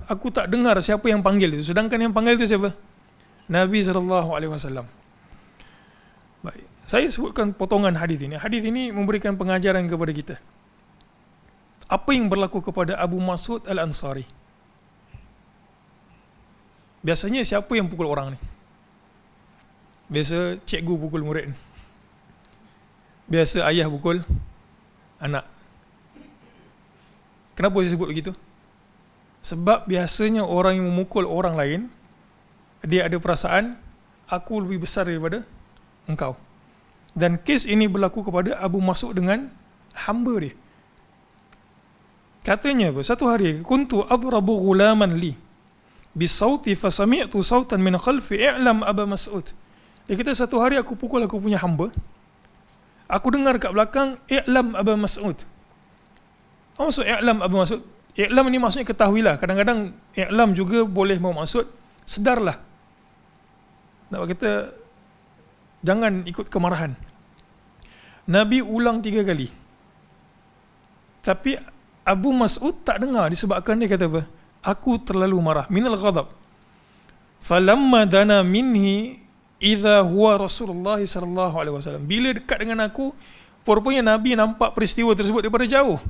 aku tak dengar siapa yang panggil itu. Sedangkan yang panggil itu siapa? Nabi SAW. Baik, saya sebutkan potongan hadis ini. Hadis ini memberikan pengajaran kepada kita. Apa yang berlaku kepada Abu Mas'ud Al-Ansari? Biasanya siapa yang pukul orang ni? Biasa cikgu pukul murid. Biasa ayah pukul anak. Kenapa saya sebut begitu? Sebab biasanya orang yang memukul orang lain, dia ada perasaan, aku lebih besar daripada engkau. Dan kes ini berlaku kepada Abu Mas'ud dengan hamba dia. Katanya apa? Satu hari, kuntu adrabu ghulaman li bisauti fasami'tu sautan min khalfi i'lam Aba Mas'ud. Dia kata satu hari aku pukul aku punya hamba. Aku dengar kat belakang i'lam Aba Mas'ud. Apa maksud i'lam Aba Mas'ud? I'lam ni maksudnya ketahuilah. Kadang-kadang i'lam juga boleh bermaksud sedarlah. Nak kata jangan ikut kemarahan. Nabi ulang 3 kali. Tapi Abu Mas'ud tak dengar disebabkan dia kata apa? Aku terlalu marah. Minal ghadab. Falamma dana minhi idza huwa Rasulullah sallallahu alaihi wasallam. Bila dekat dengan aku, rupanya Nabi nampak peristiwa tersebut daripada jauh.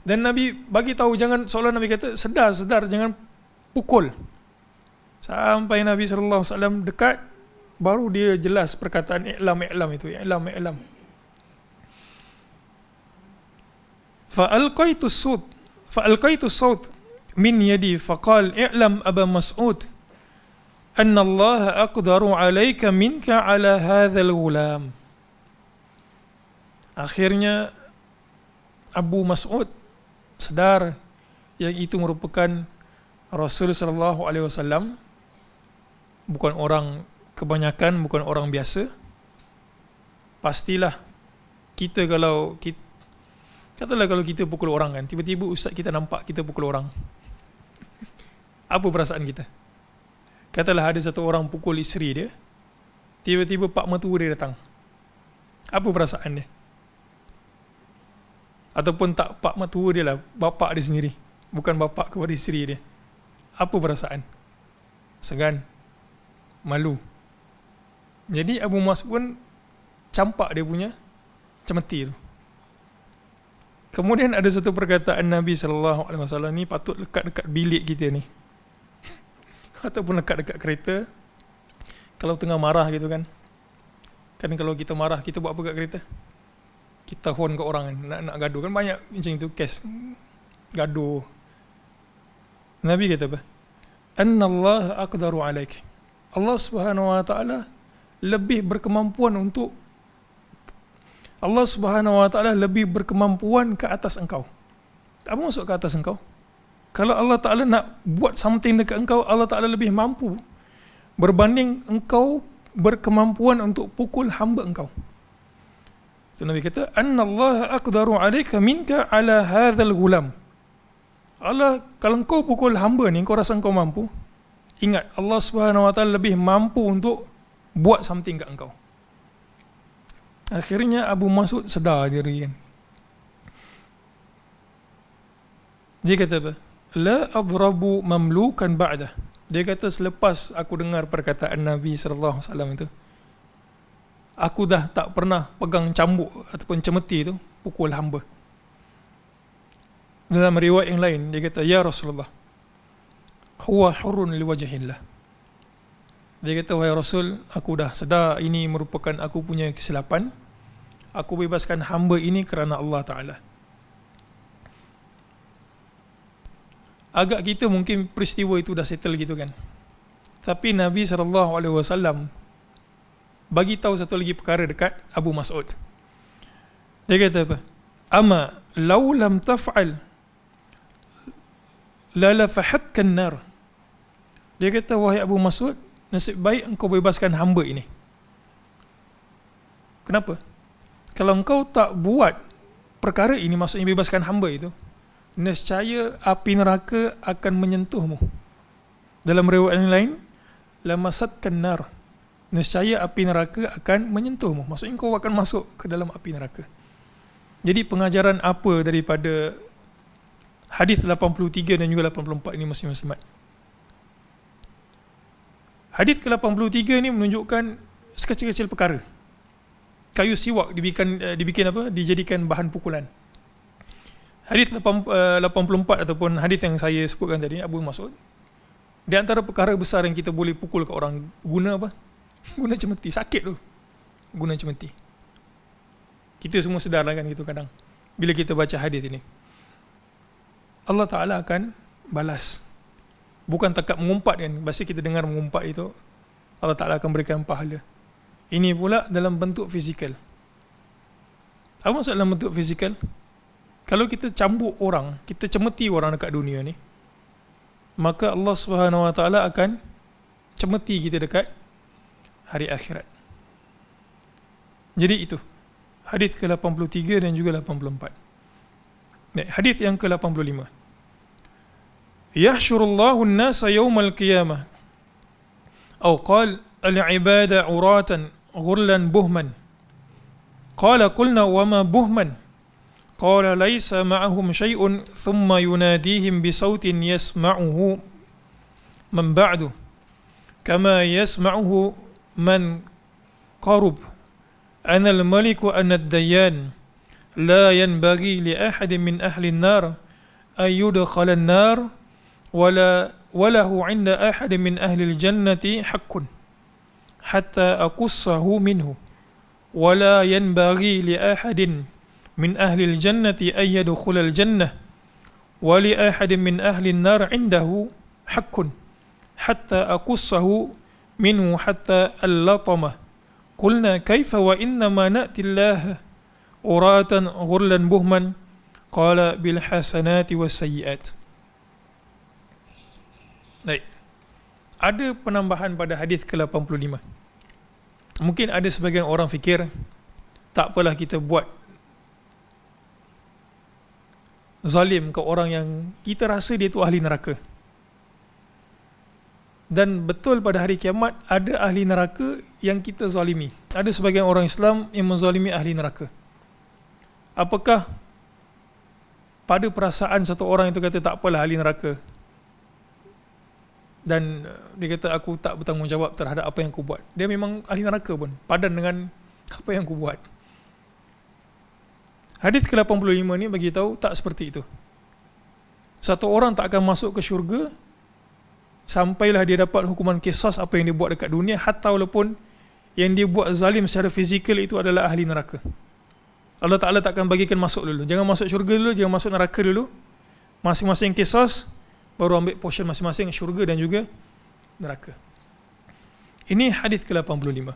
Dan Nabi bagi tahu jangan, seolah Nabi kata sedar jangan pukul. Sampai Nabi sallallahu alaihi wasallam dekat, baru dia jelas perkataan i'lam itu, i'lam. Fa alqaitu saut min yadi faqal i'lam Aba Mas'ud anna Allah aqdaru 'alaika minka 'ala hadzal ghulam. Akhirnya Abu Mas'ud sedar yang itu merupakan Rasul sallallahu alaihi wasallam, bukan orang kebanyakan, bukan orang biasa. Pastilah kita kalau katalah kalau kita pukul orang kan, tiba-tiba ustaz kita nampak kita pukul orang. Apa perasaan kita? Katalah ada satu orang pukul isteri dia, tiba-tiba pak mertua dia datang. Apa perasaan dia? Ataupun tak pak mertua dia lah, bapa dia sendiri, bukan bapa kepada isteri dia. Apa perasaan? Segan, malu. Jadi Abu Mas'ud pun campak dia punya cemeti tu. Kemudian ada satu perkataan Nabi sallallahu alaihi wasallam ni patut lekat dekat bilik kita ni. Ataupun dekat kereta. Kalau tengah marah gitu kan. Kan kalau kita marah, kita buat apa kat kereta? Kita horn ke orang kan, nak gaduh kan, banyak macam itu kes gaduh. Nabi kata apa? Annallaha aqdaru 'alaik. Allah Subhanahu wa taala lebih berkemampuan untuk Allah Subhanahu wa taala lebih berkemampuan ke atas engkau. Apa maksud ke atas engkau? Kalau Allah Taala nak buat something dekat engkau, Allah Taala lebih mampu berbanding engkau berkemampuan untuk pukul hamba engkau. Itu Nabi kata, annallaha aqdaru 'alaika minka 'ala hadzal ghulam. Allah, kalau engkau pukul hamba ni, kau rasa engkau mampu? Ingat, Allah Subhanahu wa taala lebih mampu untuk buat something kat engkau. Akhirnya Abu Mas'ud sedar diri kan. Dia kata apa? La adrabu mamlukan ba'dah. Dia kata selepas aku dengar perkataan Nabi sallallahu alaihi wasallam itu, aku dah tak pernah pegang cambuk ataupun cemeti itu pukul hamba. Dalam riwayat yang lain dia kata, ya Rasulullah, huwa hurun liwajhillah. Dia kata, wahai Rasul, aku dah sedar ini merupakan aku punya kesilapan. Aku bebaskan hamba ini kerana Allah Ta'ala. Agak kita mungkin peristiwa itu dah settle gitu kan. Tapi Nabi SAW bagi tahu satu lagi perkara dekat Abu Mas'ud. Dia kata apa? Ama law lam taf'al la lafahatkan nar. Dia kata, wahai Abu Mas'ud, nasib baik engkau bebaskan hamba ini. Kenapa? Kalau engkau tak buat perkara ini, maksudnya bebaskan hamba itu, nescaya api neraka akan menyentuhmu. Dalam riwayat yang lain, lamasatkan nar. Nescaya api neraka akan menyentuhmu. Maksudnya engkau akan masuk ke dalam api neraka. Jadi pengajaran apa daripada Hadis 83 dan juga 84 ini Muslimat. Hadis ke-83 ni menunjukkan sekecil-kecil perkara. Kayu siwak dijadikan bahan pukulan. Hadis 84 ataupun hadis yang saya sebutkan tadi, Abu Mas'ud, di antara perkara besar yang kita boleh pukul ke orang, guna apa? Guna cemeti, sakit tu. Guna cemeti. Kita semua sedarlah kan gitu kadang. Bila kita baca hadis ini, Allah Ta'ala akan balas. Bukan takat mengumpat kan. Biasa kita dengar mengumpat itu, Allah Ta'ala akan berikan pahala. Ini pula dalam bentuk fizikal. Apa maksud dalam bentuk fizikal? Kalau kita cambuk orang, kita cemeti orang dekat dunia ni, maka Allah Subhanahu Wa Ta'ala akan cemeti kita dekat hari akhirat. Jadi itu hadis ke-83 dan juga 84. Hadis yang ke-85. Yahsyurullahu an-nasa yawmal qiyamah. Atau qala al-ibada uratan ghurlan buhman. Qala qulna wa ma buhman? Qala laysa ma'ahum syai'un thumma yunadihim bisautin yasma'uhu man ba'du kama yasma'uhu man qarub ana al-maliku ana ad-dayyan la yanbaghi li ahadin min ahli an-nar ay yudkhala an-nar walahu 'inda ahadin min ahli al-jannati haqqun hatta aqussahu minhu wala yanbaghi li ahadin min ahli al-jannati ay yadkhula al-jannah wa li ahadin min ahli an-nar 'indahu haqqun hatta aqussahu minhu hatta al-latama qulna kaifa wa inna ma na'ti Allah uratan ghurlan buhman qala bil hasanati was sayyi'at. Baik. Ada penambahan pada hadis ke-85. Mungkin ada sebagian orang fikir tak apalah kita buat zalim ke orang yang kita rasa dia tu ahli neraka. Dan betul pada hari kiamat ada ahli neraka yang kita zalimi. Ada sebagian orang Islam yang menzalimi ahli neraka. Apakah pada perasaan satu orang itu kata tak apalah ahli neraka, dan dia kata aku tak bertanggungjawab terhadap apa yang aku buat, dia memang ahli neraka pun, padan dengan apa yang aku buat. Hadis ke-85 ni bagi tahu tak seperti itu. Satu orang tak akan masuk ke syurga sampailah dia dapat hukuman qisas apa yang dia buat dekat dunia, hatta walaupun yang dia buat zalim secara fizikal itu adalah ahli neraka. Allah Ta'ala takkan bagikan masuk dulu. Jangan masuk syurga dulu, jangan masuk neraka dulu. Masing-masing qisas baru ambil portion masing-masing syurga dan juga neraka. Ini hadis ke-85.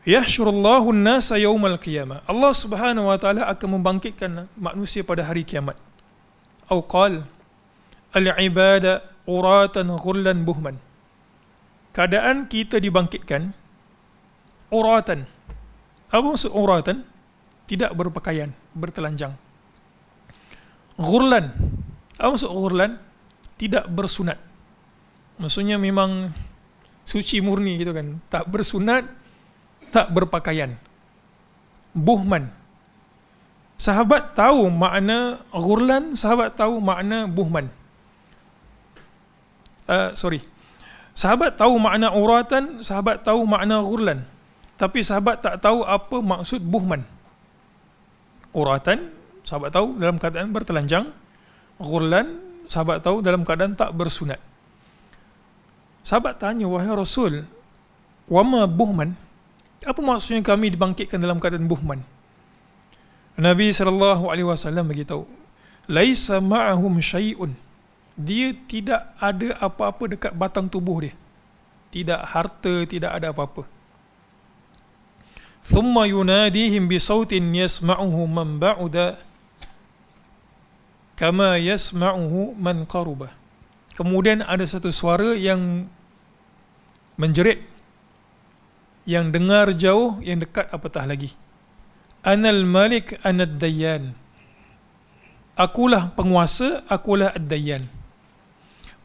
Yahsyurullahu an-nasa yawmal qiyamah. Allah Subhanahu wa taala akan membangkitkan manusia pada hari kiamat. Atau qala al-ibada uratan ghurlan buhman. Keadaan kita dibangkitkan uratan. Apa maksud uratan? Tidak berpakaian, bertelanjang. Ghurlan. Apa maksud ghurlan? Tidak bersunat. Maksudnya memang suci murni gitu kan. Tak bersunat, tak berpakaian. Buhman. Sahabat tahu makna ghurlan, sahabat tahu makna buhman. Sahabat tahu makna uratan, sahabat tahu makna ghurlan. Tapi sahabat tak tahu apa maksud buhman. Uratan, sahabat tahu dalam keadaan bertelanjang. Ghurlan, sahabat tahu dalam keadaan tak bersunat. Sahabat tanya, wahai Rasul, wama buhman? Apa maksudnya kami dibangkitkan dalam keadaan buhman? Nabi SAW beritahu, laisa ma'ahum syai'un. Dia tidak ada apa-apa dekat batang tubuh dia. Tidak harta, tidak ada apa-apa. Thumma yunadihim bisautin yasma'uhu man ba'uda kama yasma'uhu man qaruba. Kemudian ada satu suara yang menjerit, yang dengar jauh, yang dekat apatah lagi. Anal malik anad dayyan. Akulah penguasa, akulah ad-dayyan.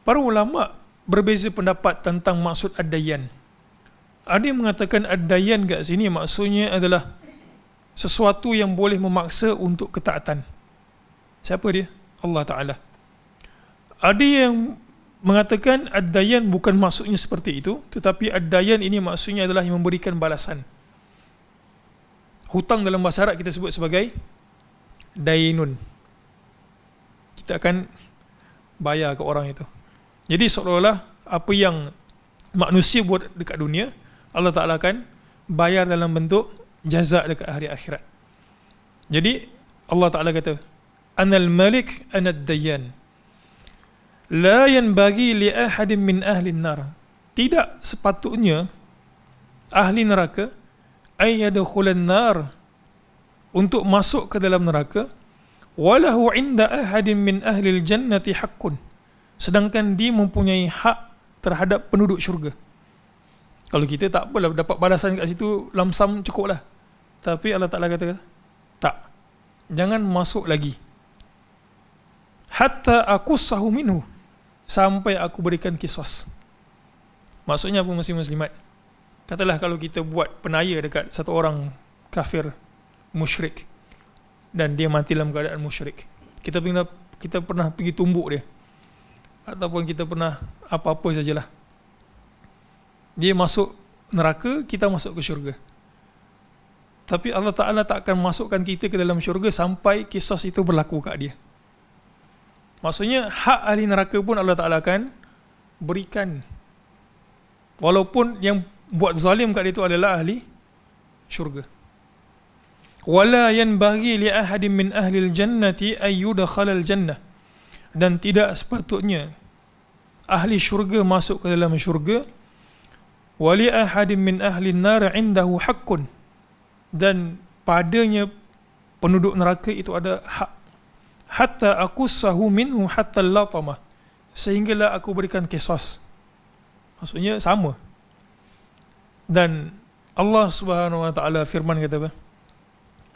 Para ulama berbeza pendapat tentang maksud ad-dayyan. Ada yang mengatakan ad-dayyan kat sini maksudnya adalah sesuatu yang boleh memaksa untuk ketaatan. Siapa dia? Allah Ta'ala. Ada yang mengatakan ad-dayan bukan maksudnya seperti itu, tetapi ad-dayan ini maksudnya adalah yang memberikan balasan. Hutang dalam bahasa Arab kita sebut sebagai dainun. Kita akan bayar ke orang itu. Jadi seolah-olah apa yang manusia buat dekat dunia, Allah Ta'ala akan bayar dalam bentuk jazak dekat hari akhirat. Jadi Allah Ta'ala kata, Anal malik anad dayan, la yanbaghi li ahadin min ahli nar. Tidak sepatutnya ahli neraka ay yadkhulan nar, untuk masuk ke dalam neraka, walahu inda ahadin min ahli jannati haqqun, sedangkan dia mempunyai hak terhadap penduduk syurga. Kalau kita tak apalah, dapat balasan kat situ lamsam cukup lah. Tapi Allah Ta'ala kata tak, jangan masuk lagi hatta aqussahu minhu, sampai aku berikan kisos. Maksudnya apa muslim-muslimat? Katalah kalau kita buat penaya dekat satu orang kafir musyrik dan dia mati dalam keadaan musyrik, kita pernah pergi tumbuk dia, ataupun kita pernah apa-apa sajalah, dia masuk neraka, kita masuk ke syurga. Tapi Allah Ta'ala tak akan masukkan kita ke dalam syurga sampai kisos itu berlaku kat dia. Maksudnya hak ahli neraka pun Allah Ta'ala akan berikan, walaupun yang buat zalim kat dia itu adalah ahli syurga. Wala yanbaghi li ahadin min ahli al-jannati ay yudkhala al-jannah, dan tidak sepatutnya ahli syurga masuk ke dalam syurga. Wali ahadin min ahli an-nar indahu haqqun, dan padanya penduduk neraka itu ada hak. Hatta aqussahu minhu hatta latama, sehinggalah aku berikan kisos. Maksudnya sama. Dan Allah Subhanahu wa taala firman kata apa?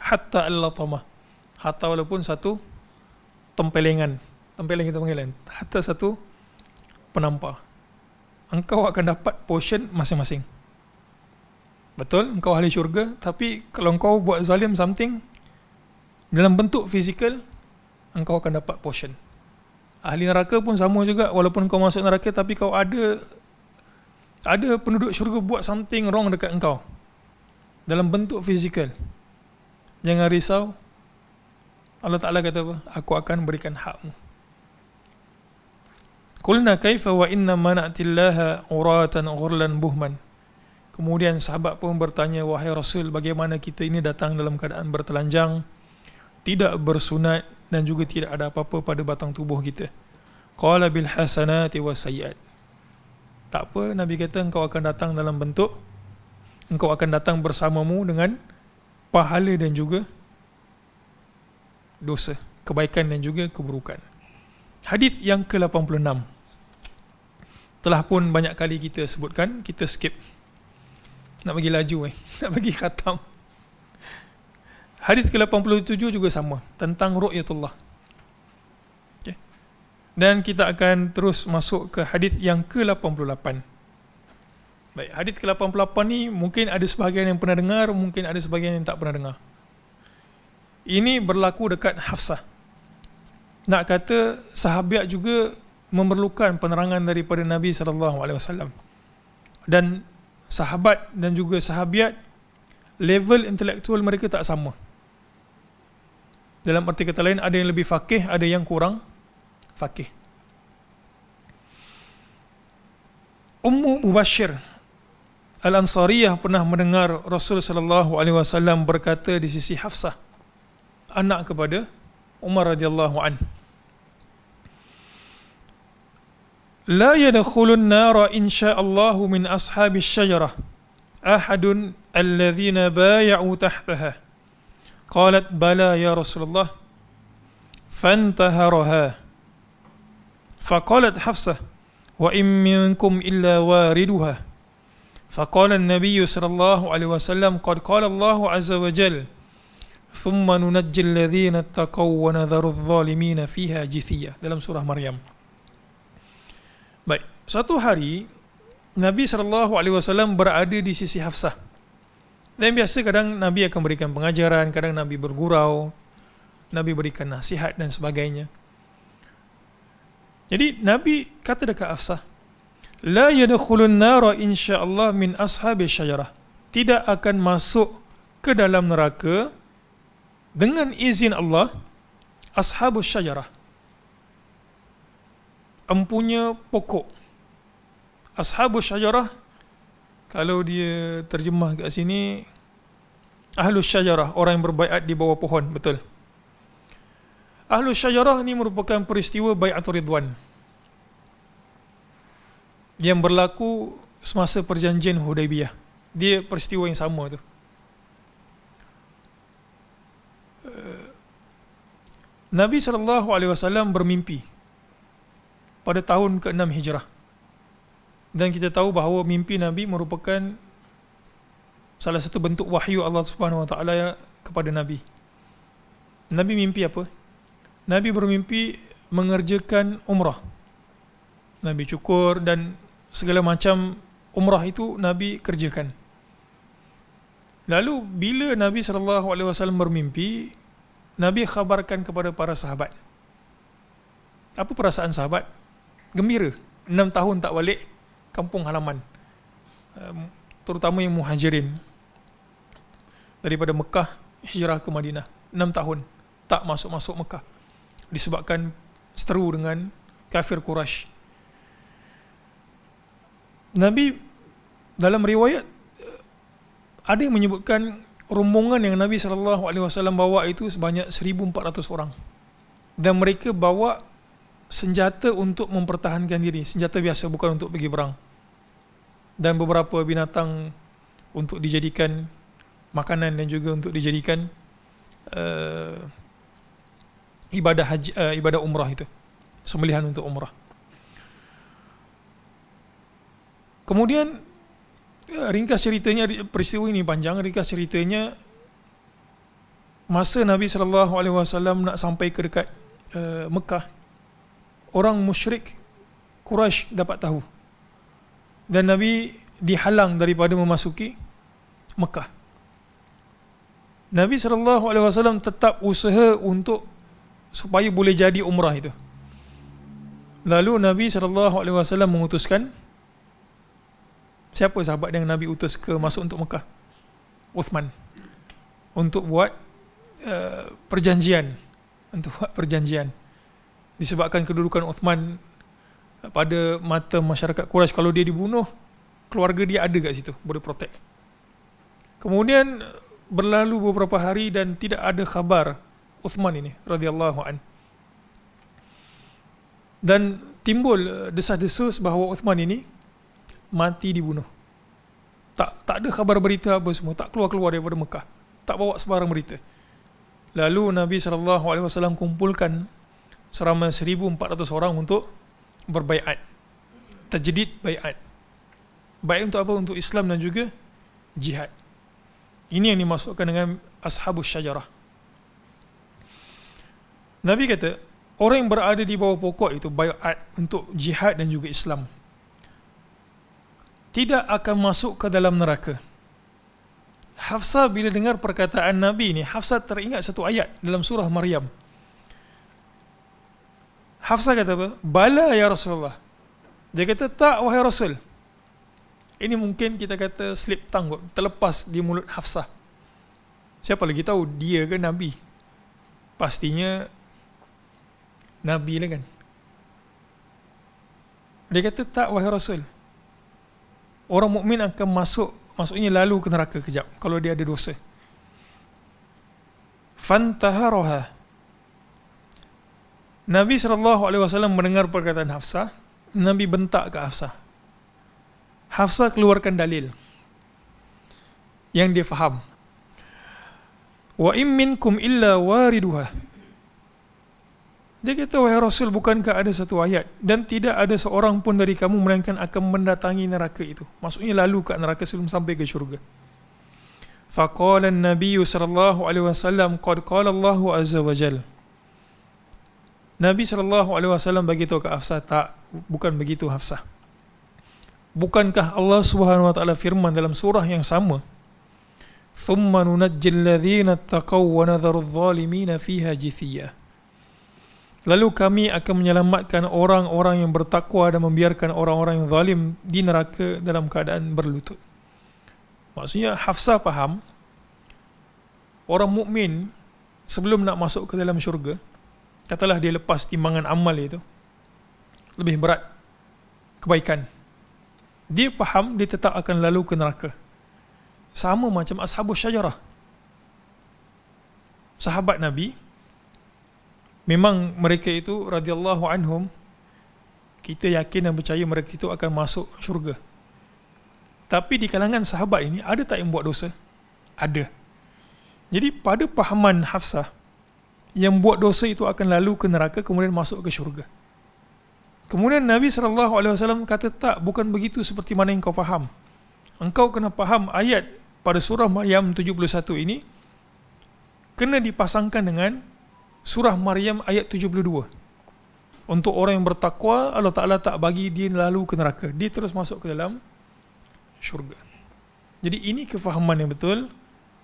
Hatta al-latama, hatta walaupun satu tempelengan kita panggil kan, hatta satu penampar, engkau akan dapat portion masing-masing. Betul, engkau ahli syurga, tapi kalau engkau buat zalim something dalam bentuk fizikal, engkau akan dapat portion. Ahli neraka pun sama juga, walaupun kau masuk neraka tapi kau ada penduduk syurga buat something wrong dekat engkau dalam bentuk fizikal, jangan risau. Allah Ta'ala kata apa? Aku akan berikan hakmu. Qulna kaifa wa inna ma na'tillaha uratan ghurlan buhman. Kemudian sahabat pun bertanya, wahai Rasul, bagaimana kita ini datang dalam keadaan bertelanjang, tidak bersunat, dan juga tidak ada apa-apa pada batang tubuh kita. Qala bil hasanati was sayyiat. Tak apa, Nabi kata engkau akan datang dalam bentuk, engkau akan datang bersamamu dengan pahala dan juga dosa, kebaikan dan juga keburukan. Hadis yang ke-86 telah pun banyak kali kita sebutkan, kita skip. Nak bagi laju nak bagi khatam. Hadis ke-87 juga sama, tentang ru'yatullah. Okay. Dan kita akan terus masuk ke hadis yang ke-88. Baik, hadis ke-88 ni mungkin ada sebahagian yang pernah dengar, mungkin ada sebahagian yang tak pernah dengar. Ini berlaku dekat Hafsah. Nak kata sahabat juga memerlukan penerangan daripada Nabi SAW. Dan sahabat dan juga sahabiat, level intelektual mereka tak sama. Dalam arti kata lain, ada yang lebih faqih, ada yang kurang faqih. Ummu Mubashir Al-Ansariyah pernah mendengar Rasul SAW berkata di sisi Hafsah, anak kepada Umar radhiyallahu an, la yadkhulun nara insya'allahu min ashabis syajarah ahadun alladhina bay'u tahtaha. Qalat bala ya Rasulullah, fantaharaha. Faqalat Hafsah, wa in minkum illa wariduha. Faqala an-nabiy sallallahu alaihi wasallam, qad qala Allah azza wa jalla, thumma nunajji alladhina ittaqaw wa nadharu adh-dhalimina fiha jithiya, dalam surah Maryam. Baik, suatu hari Nabi SAW berada di sisi Hafsah. Dan biasa kadang Nabi akan berikan pengajaran, kadang Nabi bergurau, Nabi berikan nasihat dan sebagainya. Jadi Nabi kata dekat Hafsah, la yadkhulun nara insyaallah min ashabi syajarah. Tidak akan masuk ke dalam neraka dengan izin Allah ashabus syajarah, empunya pokok. Ashabus syajarah, kalau dia terjemah kat sini, ahlus syajarah, orang yang berbaiat di bawah pohon, betul. Ahlus syajarah ni merupakan peristiwa bai'atul ridwan yang berlaku semasa perjanjian Hudaibiyah. Dia peristiwa yang sama tu. Nabi SAW bermimpi pada tahun ke-6 Hijrah. Dan kita tahu bahawa mimpi Nabi merupakan salah satu bentuk wahyu Allah Subhanahu Wa Taala kepada Nabi. Nabi mimpi apa? Nabi bermimpi mengerjakan umrah. Nabi cukur dan segala macam umrah itu Nabi kerjakan. Lalu bila Nabi SAW bermimpi, Nabi khabarkan kepada para sahabat. Apa perasaan sahabat? Gembira. 6 tahun tak balik kampung halaman. Terutama yang muhajirin. Daripada Mekah hijrah ke Madinah. 6 tahun tak masuk-masuk Mekah. Disebabkan seteru dengan kafir Quraisy. Nabi dalam riwayat ada yang menyebutkan rombongan yang Nabi SAW bawa itu sebanyak 1,400 orang. Dan mereka bawa senjata untuk mempertahankan diri, senjata biasa, bukan untuk pergi perang. Dan beberapa binatang untuk dijadikan makanan dan juga untuk dijadikan ibadah haji, ibadah umrah itu, sembelihan untuk umrah. Kemudian ringkas ceritanya, peristiwa ini panjang. Ringkas ceritanya, masa Nabi SAW nak sampai ke dekat Mekah, orang musyrik Quraisy dapat tahu dan Nabi dihalang daripada memasuki Mekah. Nabi SAW tetap usaha untuk supaya boleh jadi umrah itu. Lalu Nabi SAW mengutuskan, siapa sahabat yang Nabi utus ke masuk untuk Mekah? Uthman. Untuk buat perjanjian. Untuk buat perjanjian. Disebabkan kedudukan Uthman pada mata masyarakat Quraisy, kalau dia dibunuh, keluarga dia ada kat situ, boleh protect. Kemudian berlalu beberapa hari dan tidak ada khabar Uthman ini radhiyallahu an. Dan timbul desas-desus bahawa Uthman ini mati dibunuh. Tak ada khabar berita apa semua, tak keluar-keluar daripada Mekah, tak bawa sebarang berita. Lalu Nabi SAW kumpulkan seramai 1,400 orang untuk berbaiat, tajdid baiat. Baiat untuk apa? Untuk Islam dan juga jihad. Ini yang dimasukkan dengan ashabus syajarah. Nabi kata, orang yang berada di bawah pokok itu baiat untuk jihad dan juga Islam, tidak akan masuk ke dalam neraka. Hafsah bila dengar perkataan Nabi ini, Hafsah teringat satu ayat dalam surah Maryam. Hafsah kata apa? Bala ya Rasulullah. Dia kata, tak wahai Rasul. Ini mungkin kita kata slip tongue, terlepas di mulut Hafsah. Siapa lagi tahu dia ke Nabi? Pastinya Nabi lah kan. Dia kata, tak wahai Rasul. Orang mukmin akan masuk, maksudnya lalu ke neraka kejap kalau dia ada dosa. Fantaharaha. Nabi SAW mendengar perkataan Hafsah, Nabi bentak ke Hafsah. Hafsah keluarkan dalil yang dia faham. Wa in minkum illa wariduha. Dia kata, wahai Rasul, bukankah ada satu ayat, dan tidak ada seorang pun dari kamu melainkan akan mendatangi neraka itu. Maksudnya lalu kat neraka sebelum sampai ke syurga. Faqala an-nabiy sallallahu alaihi wasallam qad qala Allahu azza wa jalla. Nabi SAW beritahu ke Hafsah, tak, bukan begitu Hafsah. Bukankah Allah Subhanahu wa taala firman dalam surah yang sama, thumma nunajjil ladzina taqaw wa nadharu adh-dhalimina fiha jithiya. Lalu kami akan menyelamatkan orang-orang yang bertakwa dan membiarkan orang-orang yang zalim di neraka dalam keadaan berlutut. Maksudnya Hafsah faham orang mukmin sebelum nak masuk ke dalam syurga, katalah dia lepas timbangan amal itu, lebih berat kebaikan, dia faham dia tetap akan lalu ke neraka. Sama macam Ashabus Syajarah, sahabat Nabi, memang mereka itu radhiyallahu anhum, kita yakin dan percaya mereka itu akan masuk syurga. Tapi di kalangan sahabat ini ada tak yang buat dosa? Ada. Jadi pada pahaman Hafsah, yang buat dosa itu akan lalu ke neraka kemudian masuk ke syurga. Kemudian Nabi SAW kata, tak, bukan begitu seperti mana yang kau faham. Engkau kena faham ayat pada surah Maryam 71 ini kena dipasangkan dengan surah Maryam ayat 72. Untuk orang yang bertakwa, Allah Ta'ala tak bagi dia lalu ke neraka, dia terus masuk ke dalam syurga. Jadi ini kefahaman yang betul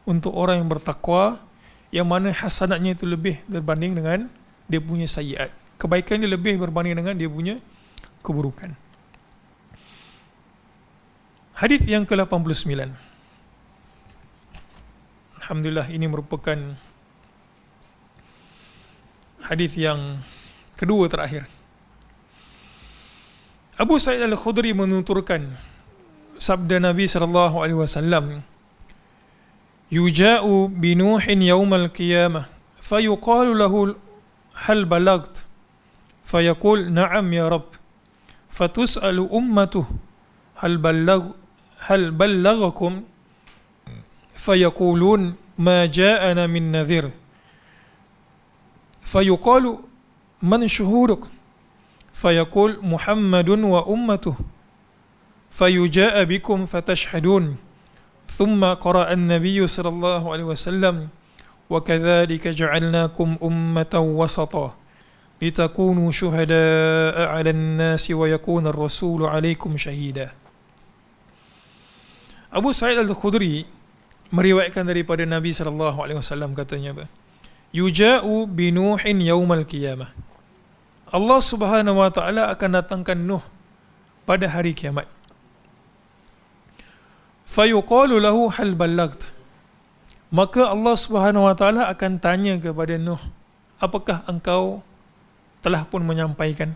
untuk orang yang bertakwa, yang mana hasanatnya itu lebih berbanding dengan dia punya sayyiat. Kebaikan dia lebih berbanding dengan dia punya keburukan. Hadis yang ke-89. Alhamdulillah, ini merupakan hadis yang kedua terakhir. Abu Sa'id Al-Khudri menuturkan sabda Nabi sallallahu alaihi wasallam, yuja'u bi Nuhin yaumal qiyamah fayuqalu lahu hal balagt fayaqul na'am ya rab fatus'alu ummatuh hal ballaghakum fayaqulun ma ja'ana min nadhir fayuqalu man shuhuduk fayaqul Muhammadun wa ummatuh فيجاء بكم فتشهدون ثم قرأ النبي صلى الله عليه وسلم وكذلك جعلناكم أمة وسطا لتكونوا شهداء على الناس ويكون الرسول عليكم شهيدا. Abu Sa'id Al-Khudri meriwayatkan daripada Nabi SAW katanya apa? Yuja'u bi Nuhin yaumal qiyamah. Allah Subhanahu wa taala akan datangkan Nuh pada hari kiamat. Fayuqalu lahu hal ballagt. Maka Allah Subhanahu wa taala akan tanya kepada Nuh, apakah engkau telah pun menyampaikan?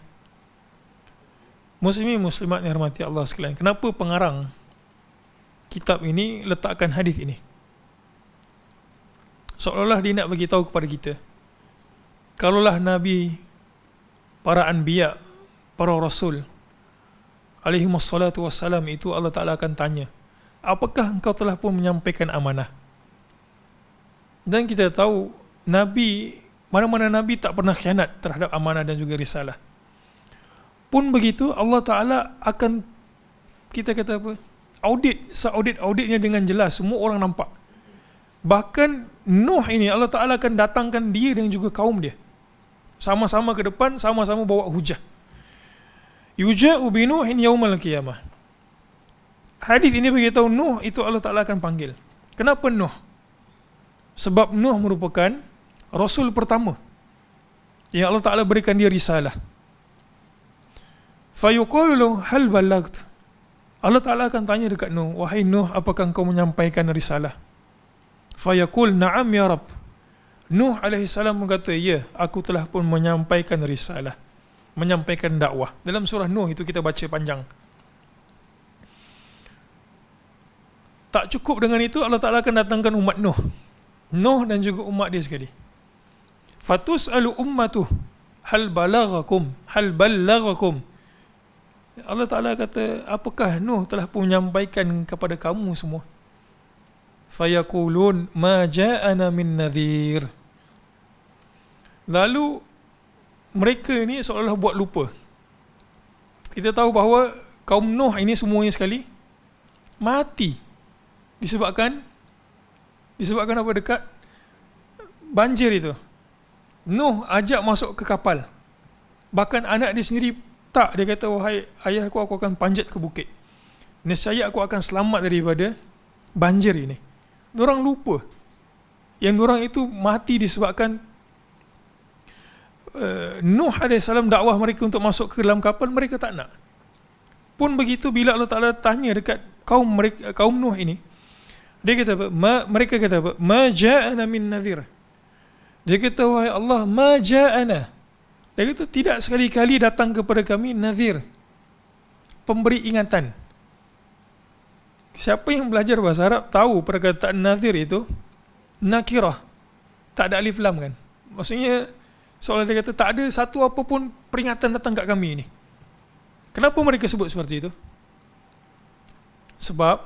Muslimin muslimat yang dirahmati Allah sekalian, kenapa pengarang kitab ini letakkan hadis ini? Seolah-olah dia nak bagi tahu kepada kita, kalaulah Nabi, para anbiya, para rasul alaihi wassalatu wassalam itu Allah Ta'ala akan tanya, apakah engkau telah pun menyampaikan amanah? Dan kita tahu Nabi, mana-mana Nabi tak pernah khianat terhadap amanah dan juga risalah. Pun begitu Allah Ta'ala akan, kita kata apa, auditnya dengan jelas, semua orang nampak. Bahkan Nuh ini Allah Ta'ala akan datangkan dia dan juga kaum dia, sama-sama ke depan, sama-sama bawa hujah. Yuja'u bi Nuhin yaumal qiyamah. Hadis ini beritahu Nuh itu Allah Ta'ala akan panggil. Kenapa Nuh? Sebab Nuh merupakan Rasul pertama yang Allah Ta'ala berikan dia risalah. Fayuqalu lahu hal ballagt. Allah Ta'ala akan tanya dekat Nuh, wahai Nuh, apakah engkau menyampaikan risalah? Fayaqul na'am ya Rab. Nuh AS berkata, ya, aku telah pun menyampaikan risalah, menyampaikan dakwah. Dalam surah Nuh itu kita baca panjang. Tak cukup dengan itu, Allah Ta'ala akan datangkan umat Nuh dan juga umat dia sekali. Fatus'alu ummatuh hal ballaghakum. Allah Ta'ala kata, apakah Nuh telah pun menyampaikan kepada kamu semua? Fayaqulun ma ja'ana min nadhir. Lalu mereka ni seolah-olah buat lupa. Kita tahu bahawa kaum Nuh ini semuanya sekali mati disebabkan apa? Dekat banjir itu. Nuh ajak masuk ke kapal. Bahkan anak dia sendiri tak, dia kata, wahai ayahku, aku akan panjat ke bukit. Nescaya aku akan selamat daripada banjir ini. Diorang lupa yang diorang itu mati disebabkan Nuh AS dakwah mereka untuk masuk ke dalam kapal, mereka tak nak. Pun begitu bila Allah Ta'ala tanya dekat kaum Nuh ini, dia kata apa? Mereka kata apa? Ma ja'ana min nadhir. Dia kata, wahai Allah, ma ja'ana. Dia kata, tidak sekali-kali datang kepada kami nadhir, pemberi ingatan. Siapa yang belajar bahasa Arab tahu perkataan nadhir itu nakirah, tak ada alif lam kan. Maksudnya seolah dia kata tak ada satu apapun peringatan datang kat kami ini. Kenapa mereka sebut seperti itu? Sebab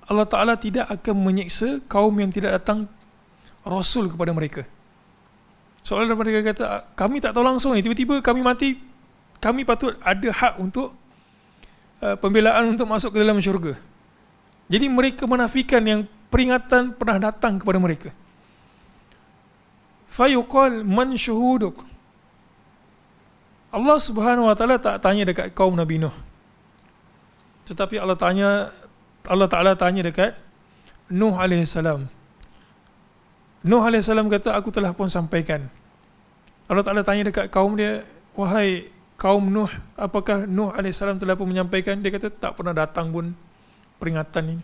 Allah Ta'ala tidak akan menyiksa kaum yang tidak datang Rasul kepada mereka. Soalnya mereka kata, kami tak tahu langsung ni, tiba-tiba kami mati, kami patut ada hak untuk pembelaan untuk masuk ke dalam syurga. Jadi mereka menafikan yang peringatan pernah datang kepada mereka. Fayuqal man syuhuduk. Allah Subhanahu Wa Ta'ala tak tanya dekat kaum Nabi Nuh, tetapi Allah Ta'ala tanya dekat Nuh AS. Nuh AS kata, aku telah pun sampaikan. Allah Ta'ala tanya dekat kaum dia, wahai kaum Nuh, apakah Nuh AS telah pun menyampaikan? Dia kata, tak pernah datang pun peringatan ini.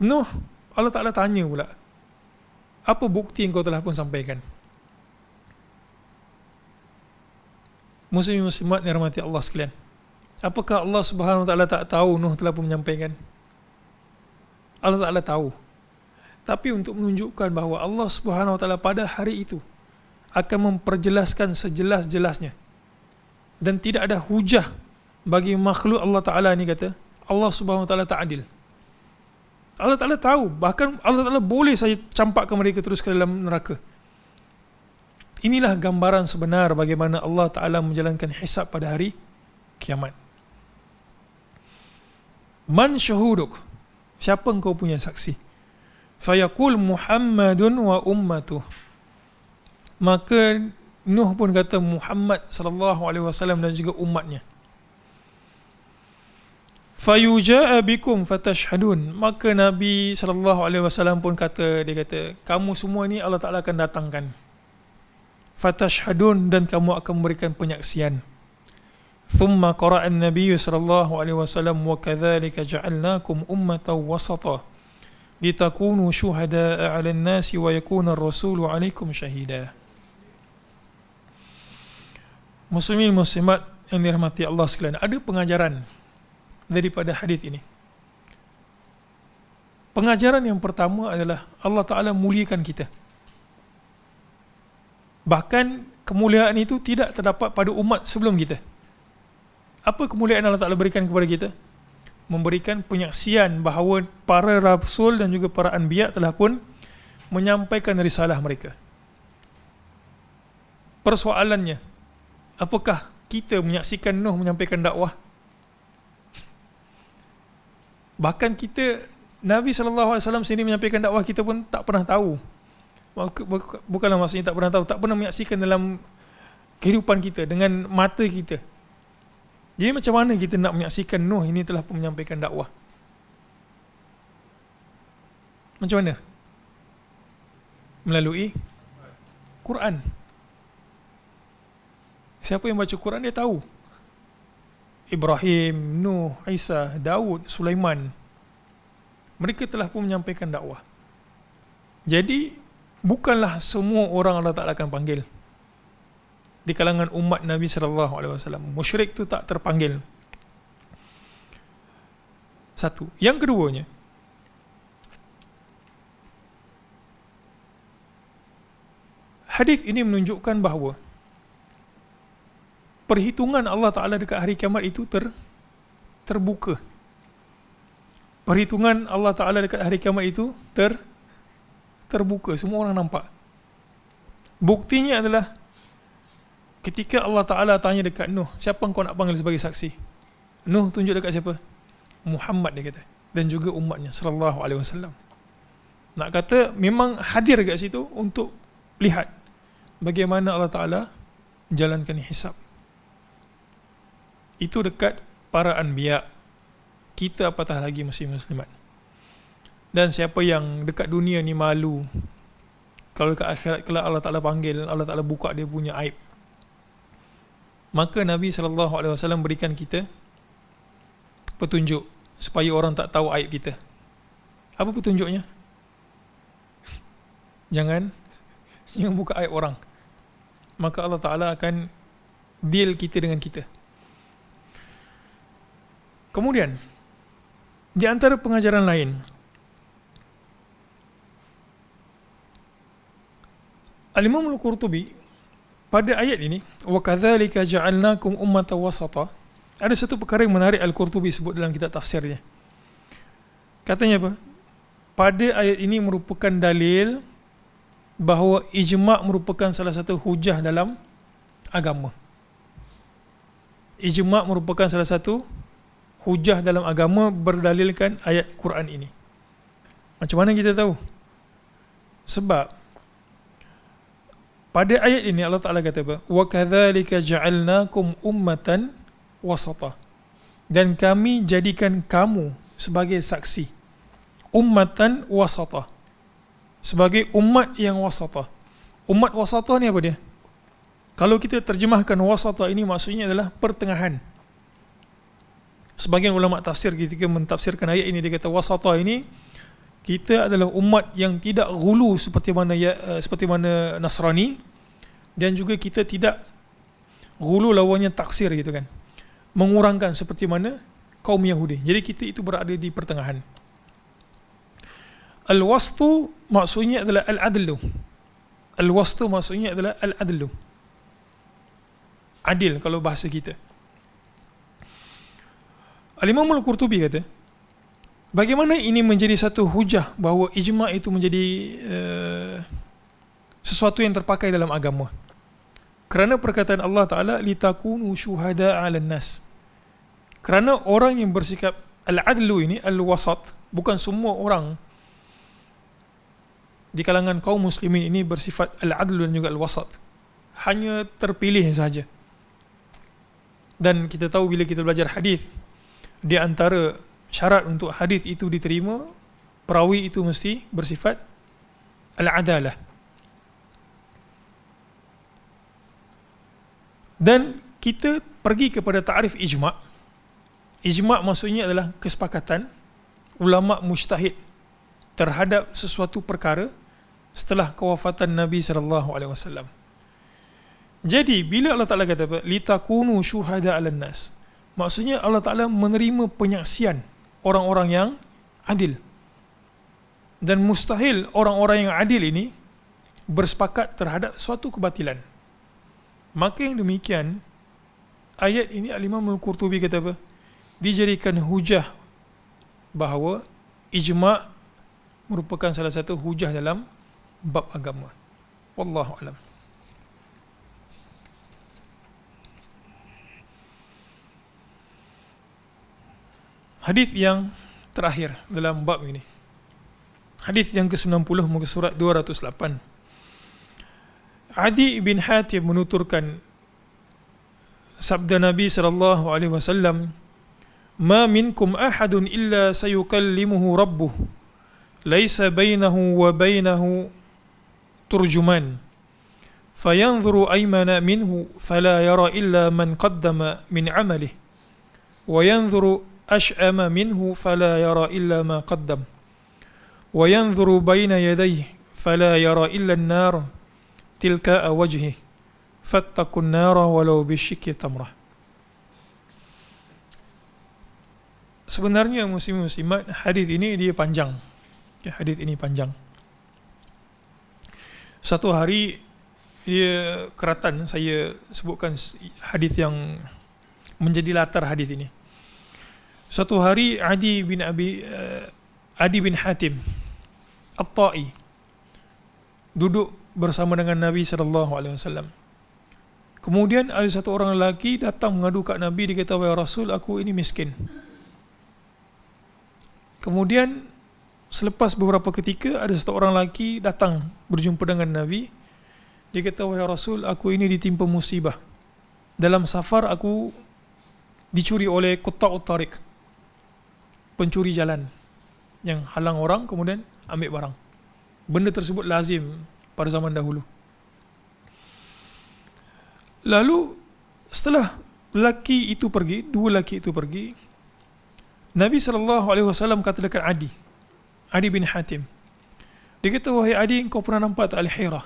Nuh, Allah Ta'ala tanya pula, apa bukti yang kau telah pun sampaikan? Muslim-muslimat yang rahmati Allah sekalian, apakah Allah Subhanahu Wa Ta'ala tak tahu Nuh telah pun menyampaikan? Allah Ta'ala tahu. Tapi untuk menunjukkan bahawa Allah Subhanahu Wa Ta'ala pada hari itu akan memperjelaskan sejelas-jelasnya, dan tidak ada hujah bagi makhluk Allah Ta'ala ni, kata Allah Subhanahu Wa Ta'ala tak adil. Allah Ta'ala tahu, bahkan Allah Ta'ala boleh saja campakkan mereka terus ke dalam neraka. Inilah gambaran sebenar bagaimana Allah Ta'ala menjalankan hisab pada hari kiamat. Man syahuduk, siapa engkau punya saksi? Fayaqul Muhammadun wa ummatuh. Maka Nuh pun kata Muhammad sallallahu alaihi wasallam dan juga umatnya. Fayuja'a bikum fatashhadun. Maka Nabi sallallahu alaihi wasallam pun kata, dia kata, kamu semua ni Allah Ta'ala akan datangkan. Fatashhadun, dan kamu akan memberikan penyaksian. Thumma qara'a an-nabiy sallallahu alaihi wasallam, wa kadzalika ja'alnakum ummatan wasata litakunu syuhada'a 'alan nasi wa yakuna ar-rasulu 'alaikum syahida. Muslimin muslimat yang dirahmati Allah sekalian, ada pengajaran daripada hadis ini. Pengajaran yang pertama adalah Allah Ta'ala muliakan kita. Bahkan kemuliaan itu tidak terdapat pada umat sebelum kita. Apa kemuliaan Allah Ta'ala berikan kepada kita? Memberikan penyaksian bahawa para rasul dan juga para anbiya telah pun menyampaikan risalah mereka. Persoalannya, apakah kita menyaksikan Nuh menyampaikan dakwah? Bahkan kita, Nabi SAW sendiri menyampaikan dakwah, kita pun tak pernah tahu. Bukanlah maksudnya tak pernah tahu, tak pernah menyaksikan dalam kehidupan kita dengan mata kita. Jadi macam mana kita nak menyaksikan Nuh ini telah pun menyampaikan dakwah? Macam mana? Melalui Quran. Siapa yang baca Quran dia tahu. Ibrahim, Nuh, Isa, Daud, Sulaiman, mereka telah pun menyampaikan dakwah. Jadi bukanlah semua orang Allah Ta'ala akan panggil di kalangan umat Nabi SAW. Musyrik tu tak terpanggil. Satu. Yang keduanya, hadis ini menunjukkan bahawa perhitungan Allah Ta'ala dekat hari kiamat itu terbuka. Perhitungan Allah Ta'ala dekat hari kiamat itu terbuka. Semua orang nampak. Buktinya adalah ketika Allah Ta'ala tanya dekat Nuh, siapa kau nak panggil sebagai saksi? Nuh tunjuk dekat siapa? Muhammad, dia kata. Dan juga umatnya sallallahu alaihi wasallam. Nak kata memang hadir dekat situ untuk lihat bagaimana Allah Ta'ala jalankan hisab. Itu dekat para anbiya. Kita apatah lagi muslim-muslimat. Dan siapa yang dekat dunia ni malu Kalau dekat akhirat kelak Allah Ta'ala panggil, Allah Ta'ala buka dia punya aib, maka Nabi SAW berikan kita petunjuk supaya orang tak tahu aib kita. Apa petunjuknya? Jangan buka aib orang, maka Allah Ta'ala akan deal kita dengan kita. Kemudian di antara pengajaran lain, Al-Imam Al-Qurtubi pada ayat ini, wa kadzalika ja'alnakum ummatan wasata, ada satu perkara yang menarik Al-Qurtubi sebut dalam kitab tafsirnya. Katanya apa? Pada ayat ini merupakan dalil bahawa ijma' merupakan salah satu hujah dalam agama. Ijma' merupakan salah satu hujah dalam agama berdalilkan ayat Quran ini. Macam mana kita tahu? Sebab pada ayat ini Allah Ta'ala kata apa? Wa kadzalika ja'alnakum ummatan wasata. Dan kami jadikan kamu sebagai saksi. Ummatan wasata. Sebagai umat yang wasata. Umat wasata ni apa dia? Kalau kita terjemahkan wasata ini maksudnya adalah pertengahan. Sebagian ulama tafsir ketika mentafsirkan ayat ini dia kata wasata ini, kita adalah umat yang tidak ghulu seperti mana Nasrani, dan juga kita tidak ghulu lawannya taksir gitu kan, mengurangkan seperti mana kaum Yahudi. Jadi kita itu berada di pertengahan. Al-wastu maksudnya adalah al-adlu. Al-wastu maksudnya adalah al-adlu, adil kalau bahasa kita. Al-Imam Al-Qurtubi kata, bagaimana ini menjadi satu hujah bahawa ijma' itu menjadi sesuatu yang terpakai dalam agama? Kerana perkataan Allah Ta'ala, litakunu syuhada 'alan nas. Kerana orang yang bersikap al-adlu ini, al-wasat, bukan semua orang di kalangan kaum muslimin ini bersifat al-adlu dan juga al-wasat. Hanya terpilih sahaja. Dan kita tahu bila kita belajar hadis, di antara syarat untuk hadis itu diterima, perawi itu mesti bersifat al-adalah. Dan kita pergi kepada ta'rif ijma'. Ijma' maksudnya adalah kesepakatan ulama' mujtahid terhadap sesuatu perkara setelah kewafatan Nabi SAW. Jadi bila Allah Ta'ala kata apa? Litakunu syuhada 'alan nas, maksudnya Allah Ta'ala menerima penyaksian orang-orang yang adil. Dan mustahil orang-orang yang adil ini bersepakat terhadap suatu kebatilan. Maka yang demikian, ayat ini Al-Imam Al-Qurtubi kata apa? Dijadikan hujah bahawa ijma' merupakan salah satu hujah dalam bab agama. Wallahu a'lam. Hadis yang terakhir dalam bab ini, hadis yang ke-90 muka surat 208. Adi bin Hatim menuturkan sabda Nabi sallallahu alaihi wasallam, "Ma minkum ahadun illa sayukallimuhu rabbuh, laisa bainahu wa bainahu turjuman, fayanzuru aymana minhu fala yara illa man qaddama min amalihi, wa yanzuru ash'ama minhu fala yara illa ma qaddam, wa yanzuru bayna yadayhi fala yara illa an-nar tilka wajhihi fattaqun nara walau bisyikki tamrah." Sebenarnya muslim-muslimat, hadis ini dia panjang. Hadis ini panjang. Satu hari dia keratan saya sebutkan hadis yang menjadi latar hadis ini. Suatu hari Adi bin Hatim At-Ta'i duduk bersama dengan Nabi SAW. Kemudian ada satu orang lelaki datang mengadu kat Nabi, dia kata, "Wahai Rasul, aku ini miskin." Kemudian selepas beberapa ketika ada satu orang lelaki datang berjumpa dengan Nabi, dia kata, "Wahai Rasul, aku ini ditimpa musibah. Dalam safar aku dicuri oleh qutta'ut tariq, pencuri jalan yang halang orang kemudian ambil barang. Benda tersebut lazim pada zaman dahulu. Lalu setelah lelaki itu pergi, dua lelaki itu pergi, Nabi SAW kata dekat Adi bin Hatim. Dia kata, wahai Adi, engkau pernah nampak tak Al-Hira?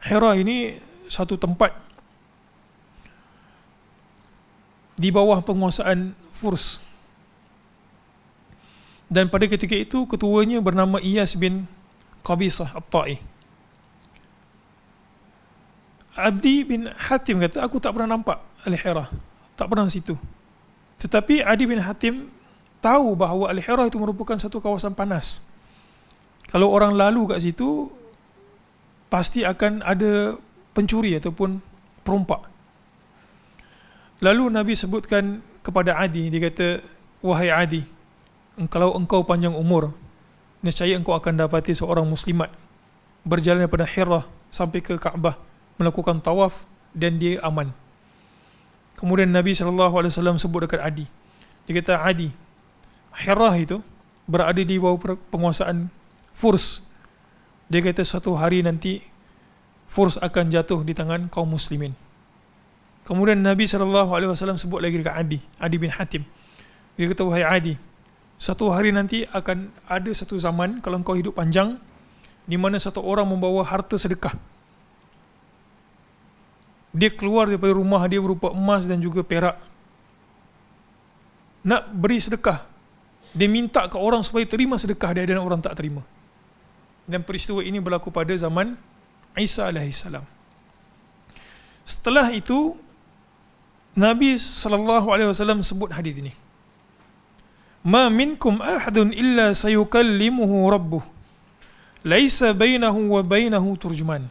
Hira ini satu tempat di bawah penguasaan Furs. Dan pada ketika itu ketuanya bernama Iyas bin Qabisah At-Ta'i. Adi bin Hatim kata, aku tak pernah nampak Al-Hira, tak pernah situ. Tetapi Adi bin Hatim tahu bahawa Al-Hira itu merupakan satu kawasan panas. Kalau orang lalu kat situ, pasti akan ada pencuri ataupun perompak. Lalu Nabi sebutkan kepada Adi, dia kata, wahai Adi, kalau engkau panjang umur, nescaya engkau akan dapati seorang muslimat berjalan daripada Hira sampai ke Kaabah, melakukan tawaf dan dia aman. Kemudian Nabi SAW sebut dekat Adi, dia kata, Adi, Hira itu berada di bawah penguasaan Furs. Dia kata suatu hari nanti Furs akan jatuh di tangan kaum muslimin. Kemudian Nabi SAW sebut lagi dekat Adi bin Hatim. Dia kata, wahai Adi, satu hari nanti akan ada satu zaman, kalau engkau hidup panjang, di mana satu orang membawa harta sedekah. Dia keluar daripada rumah dia berupa emas dan juga perak, nak beri sedekah. Dia minta ke orang supaya terima sedekah dia, dan orang tak terima. Dan peristiwa ini berlaku pada zaman Isa AS. Setelah itu Nabi SAW sebut hadis ini, ma minkum ahadun illa sayukallimuhu rabbuh laisa bainahu wa bainahu turjuman.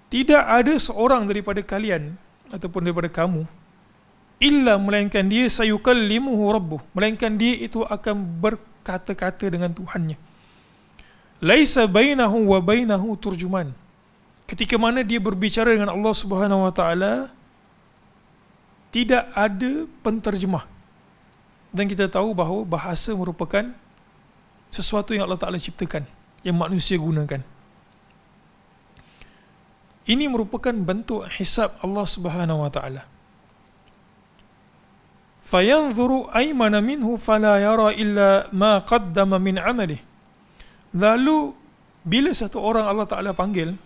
Tidak ada seorang daripada kalian ataupun daripada kamu illa, melainkan dia sayukallimuhu rabbuh, melainkan dia itu akan berkata-kata dengan Tuhannya. Laisa bainahu wa bainahu turjuman. Ketika mana dia berbicara dengan Allah Subhanahu wa taala, tidak ada penterjemah. Dan kita tahu bahawa bahasa merupakan sesuatu yang Allah Taala ciptakan, yang manusia gunakan. Ini merupakan bentuk hisab Allah Subhanahu wa taala. Fayanzuru aymana minhu fala yara illa ma qaddama min amalihi. Lalu bila satu orang Allah Taala panggil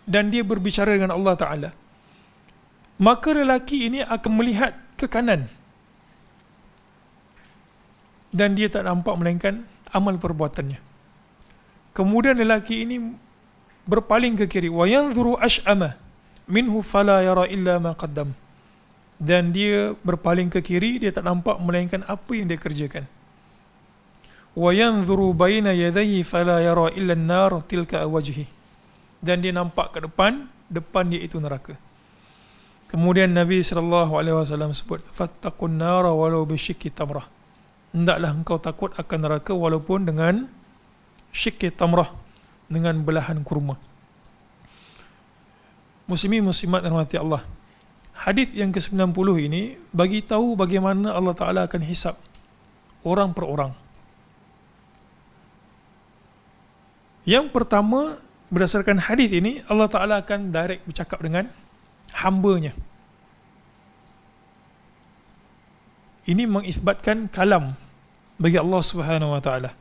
dan dia berbicara dengan Allah Taala, maka lelaki ini akan melihat ke kanan dan dia tak nampak melainkan amal perbuatannya. Kemudian lelaki ini berpaling ke kiri, wa yanzuru ash'ama minhu fala yara illa ma qaddam. Dan dia berpaling ke kiri, dia tak nampak melainkan apa yang dia kerjakan. Wa yanzuru baina yadayhi fala yara illa an-nar tilka wajhi. Dan dia nampak ke depan dia itu neraka. Kemudian Nabi SAW sebut, fattaqun nara walau bisyikki tamrah. Hendaklah engkau takut akan neraka walaupun dengan syikki tamrah, dengan belahan kurma. Muslimin muslimat rahmati Allah. Hadis yang ke-90 ini bagi tahu bagaimana Allah Taala akan hisab orang per orang. Yang pertama, berdasarkan hadis ini, Allah Taala akan direct bercakap dengan hamba-Nya. Ini mengisbatkan kalam bagi Allah Subhanahu wa taala.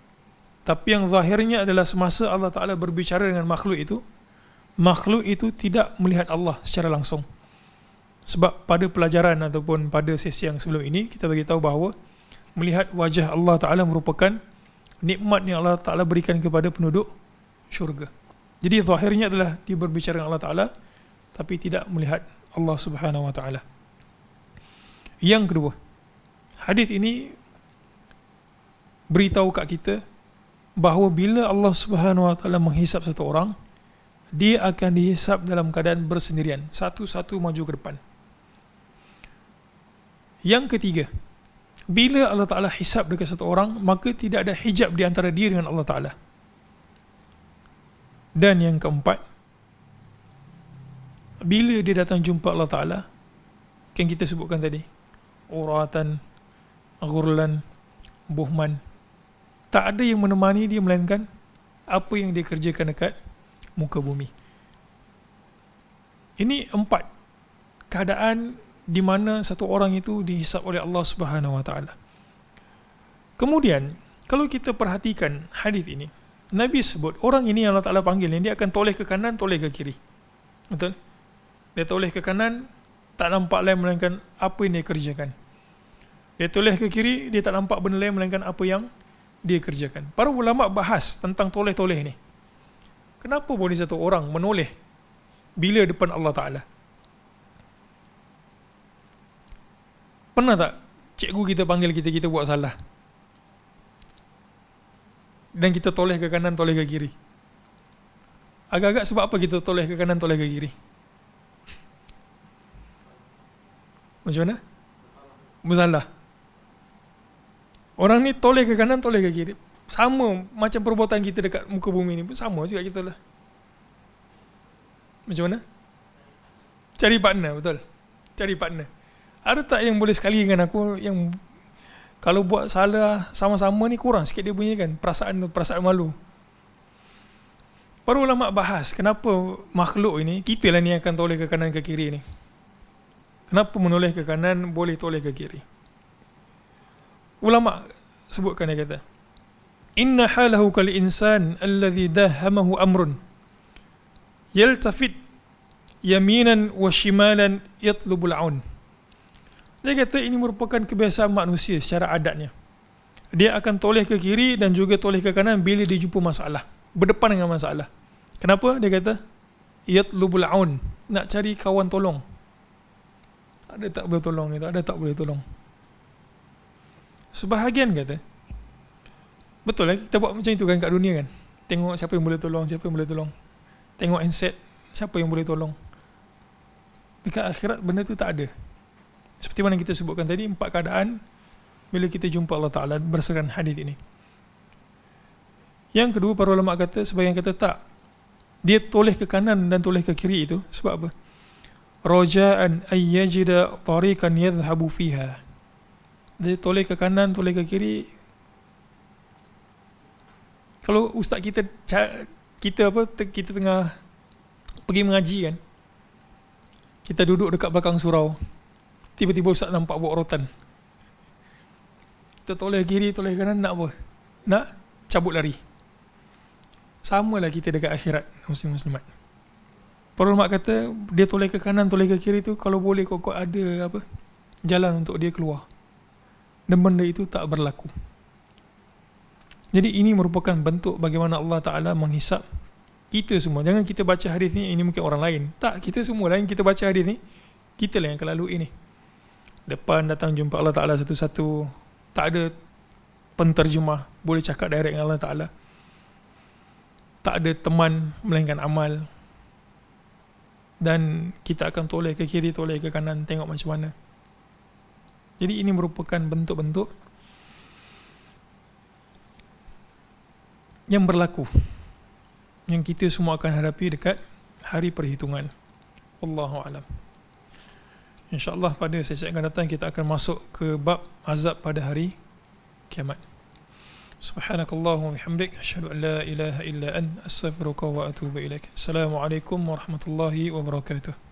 Tapi yang zahirnya adalah semasa Allah Taala berbicara dengan makhluk itu tidak melihat Allah secara langsung. Sebab pada pelajaran ataupun pada sesi yang sebelum ini kita bagi tahu bahawa melihat wajah Allah Taala merupakan nikmat yang Allah Taala berikan kepada penduduk syurga. Jadi zahirnya adalah dia berbicara dengan Allah Taala tapi tidak melihat Allah Subhanahu wa taala. Yang kedua, hadis ini beritahu kat kita bahawa bila Allah Subhanahu wa taala menghisap satu orang, dia akan dihisap dalam keadaan bersendirian, satu-satu maju ke depan. Yang ketiga, bila Allah Taala hisap dekat satu orang, maka tidak ada hijab di antara dia dengan Allah Taala. Dan yang keempat, bila dia datang jumpa Allah Taala, yang kita sebutkan tadi, uratan, ghurlan, buhman, tak ada yang menemani dia melainkan apa yang dia kerjakan dekat muka bumi. Ini 4 keadaan di mana satu orang itu dihisap oleh Allah Subhanahu Wa Taala. Kemudian kalau kita perhatikan hadis ini, Nabi sebut orang ini yang Allah Taala panggil ni, dia akan toleh ke kanan, toleh ke kiri. Betul? Dia toleh ke kanan, tak nampak lain melainkan apa yang dia kerjakan. Dia toleh ke kiri, dia tak nampak benda lain melainkan apa yang dia kerjakan. Para ulama bahas tentang toleh-toleh ni. Kenapa boleh satu orang menoleh bila depan Allah Ta'ala? Pernah tak cikgu kita panggil kita buat salah dan kita toleh ke kanan, toleh ke kiri? Agak-agak sebab apa kita toleh ke kanan, toleh ke kiri? Macam mana? Masalah. Orang ni toleh ke kanan, toleh ke kiri. Sama macam perbuatan kita dekat muka bumi ni pun sama juga kita lah. Macam mana? Cari partner, betul. Cari partner. Ada tak yang boleh sekali dengan aku yang kalau buat salah sama-sama ni kurang sikit dia punya kan, perasaan tu, perasaan malu. Para ulama bahas kenapa makhluk ini, kita lah ni akan toleh ke kanan ke kiri ni. Kenapa menoleh ke kanan, boleh toleh ke kiri? Ulama sebutkan, dia kata, inna halahu kal insan alladhi dahamahu amrun yaltafit yaminan wa shimalan yatlubul aun. Dia kata ini merupakan kebiasaan manusia secara adatnya. Dia akan toleh ke kiri dan juga toleh ke kanan bila dia jumpa masalah, berdepan dengan masalah. Kenapa? Dia kata yatlubul aun, nak cari kawan tolong. Ada tak boleh tolong ni? Ada tak boleh tolong? Sebahagian kata, betul lah kita buat macam itu kan kat dunia kan. Tengok siapa yang boleh tolong, siapa yang boleh tolong. Tengok handset, siapa yang boleh tolong. Dekat akhirat benda tu tak ada. Seperti mana kita sebutkan tadi, 4 keadaan bila kita jumpa Allah Ta'ala berdasarkan hadis ini. Yang kedua, para ulama kata, sebagian kata tak. Dia toleh ke kanan dan toleh ke kiri itu sebab apa? Raja'an ayyajida tariqan yadhhabu fiha. Dia toleh ke kanan, toleh ke kiri. Kalau ustaz kita kita tengah pergi mengaji kan, kita duduk dekat belakang surau, tiba-tiba ustaz nampak buat rotan, kita toleh kiri, toleh kanan, nak apa? Nak cabut lari. Samalah kita dekat akhirat, muslim-muslimat. Para ulama kata dia toleh ke kanan, toleh ke kiri tu kalau boleh kok ada apa? Jalan untuk dia keluar. Dan benda itu tak berlaku. Jadi ini merupakan bentuk bagaimana Allah Ta'ala menghisap kita semua. Jangan kita baca hadis ni, ini mungkin orang lain. Tak, kita semua lah yang kita baca hadis ni, kita lah yang akan lalui ini. Depan datang jumpa Allah Ta'ala satu-satu. Tak ada penterjemah, boleh cakap direct dengan Allah Ta'ala. Tak ada teman melainkan amal. Dan kita akan toleh ke kiri, toleh ke kanan, tengok macam mana. Jadi ini merupakan bentuk-bentuk yang berlaku, yang kita semua akan hadapi dekat hari perhitungan. Wallahu a'lam. InsyaAllah pada sesi akan datang kita akan masuk ke bab azab pada hari kiamat. Subhanakallahumma bihamdik, asyhadu an la ilaha illa anta, astaghfiruka wa atubu ilaik. Assalamualaikum warahmatullahi wabarakatuh.